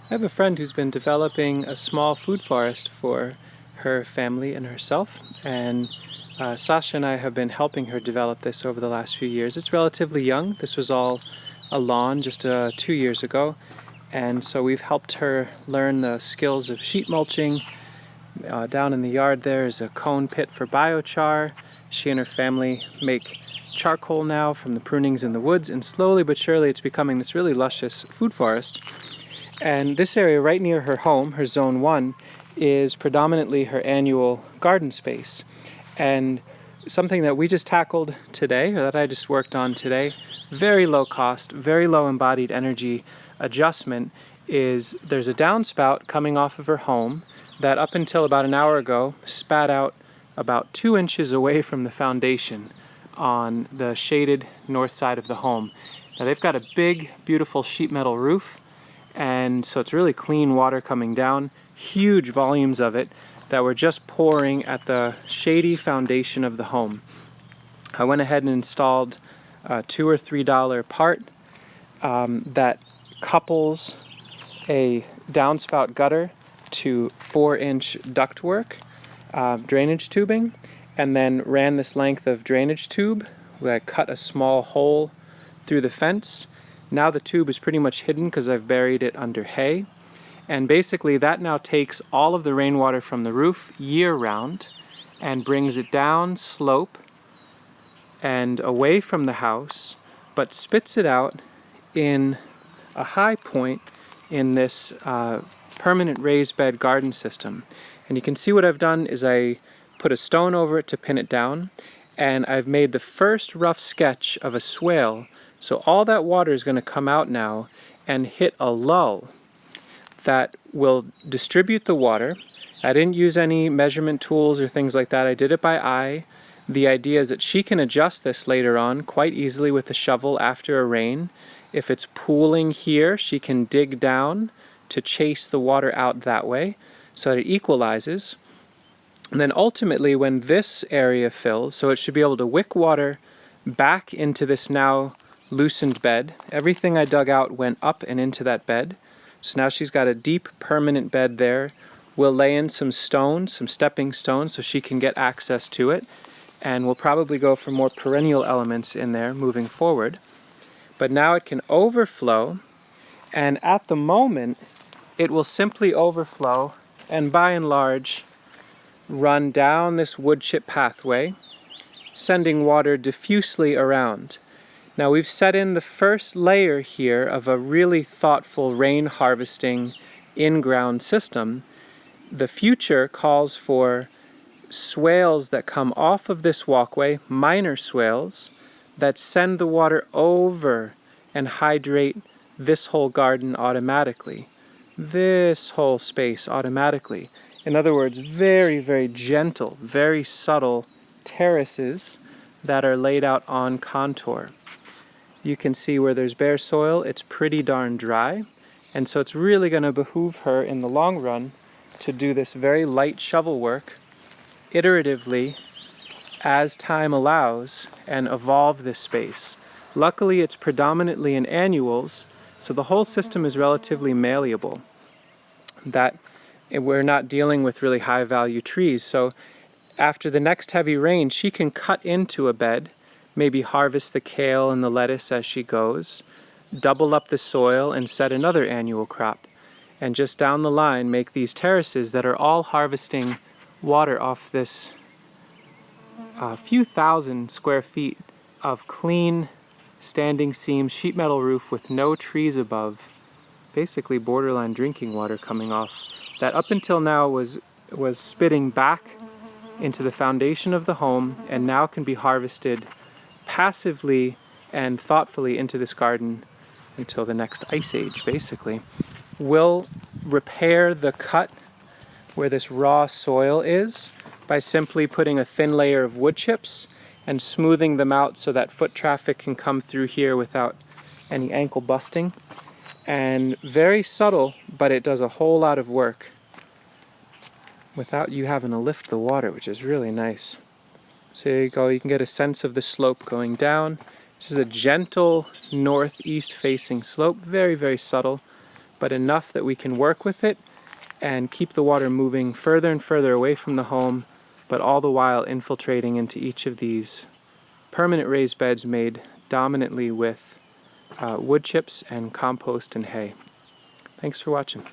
I have a friend who's been developing a small food forest for her family and herself, and Sasha and I have been helping her develop this over the last few years. It's relatively young. This was all a lawn just 2 years ago, and so we've helped her learn the skills of sheet mulching. Down in the yard there is a cone pit for biochar. She and her family make charcoal now from the prunings in the woods, and slowly but surely it's becoming this really luscious food forest. And this area right near her home, her Zone 1, is predominantly her annual garden space. And something that we just tackled today, or that I just worked on today, very low cost, very low embodied energy adjustment, is there's a downspout coming off of her home that up until about an hour ago spat out about 2 inches away from the foundation on the shaded north side of the home. Now they've got a big, beautiful sheet metal roof, and so it's really clean water coming down, huge volumes of it that were just pouring at the shady foundation of the home. I went ahead and installed a $2 or $3 part that couples a downspout gutter to 4-inch ductwork drainage tubing, and then ran this length of drainage tube where I cut a small hole through the fence. Now the tube is pretty much hidden because I've buried it under hay. And basically that now takes all of the rainwater from the roof year-round and brings it down slope and away from the house, but spits it out in a high point in this permanent raised bed garden system. And you can see what I've done is I put a stone over it to pin it down, and I've made the first rough sketch of a swale. So all that water is going to come out now and hit a lull that will distribute the water. I didn't use any measurement tools or things like that. I did it by eye. The idea is that she can adjust this later on quite easily with a shovel after a rain. If it's pooling here, she can dig down to chase the water out that way so that it equalizes. And then ultimately when this area fills, so it should be able to wick water back into this now loosened bed. Everything I dug out went up and into that bed. So now she's got a deep permanent bed there. We'll lay in some stones, some stepping stones, so she can get access to it. And we'll probably go for more perennial elements in there moving forward. But now it can overflow, and at the moment it will simply overflow and by and large run down this wood chip pathway, sending water diffusely around. Now we've set in the first layer here of a really thoughtful rain harvesting in-ground system. The future calls for swales that come off of this walkway, minor swales, that send the water over and hydrate this whole garden automatically. This whole space automatically. In other words, very, very gentle, very subtle terraces that are laid out on contour. You can see where there's bare soil, it's pretty darn dry, and so it's really going to behoove her in the long run to do this very light shovel work iteratively as time allows and evolve this space. Luckily it's predominantly in annuals, so the whole system is relatively malleable. That we're not dealing with really high value trees, so after the next heavy rain she can cut into a bed, maybe harvest the kale and the lettuce as she goes, double up the soil and set another annual crop, and just down the line make these terraces that are all harvesting water off this few thousand square feet of clean standing seam sheet metal roof with no trees above, basically borderline drinking water coming off, that up until now was spitting back into the foundation of the home and now can be harvested passively and thoughtfully into this garden until the next ice age, basically. We'll repair the cut where this raw soil is by simply putting a thin layer of wood chips and smoothing them out so that foot traffic can come through here without any ankle busting. And very subtle, but it does a whole lot of work without you having to lift the water, which is really nice. So there you go, you can get a sense of the slope going down. This is a gentle northeast facing slope, very, very subtle. but enough that we can work with it and keep the water moving further and further away from the home, but all the while infiltrating into each of these permanent raised beds made dominantly with wood chips and compost and hay. Thanks for watching.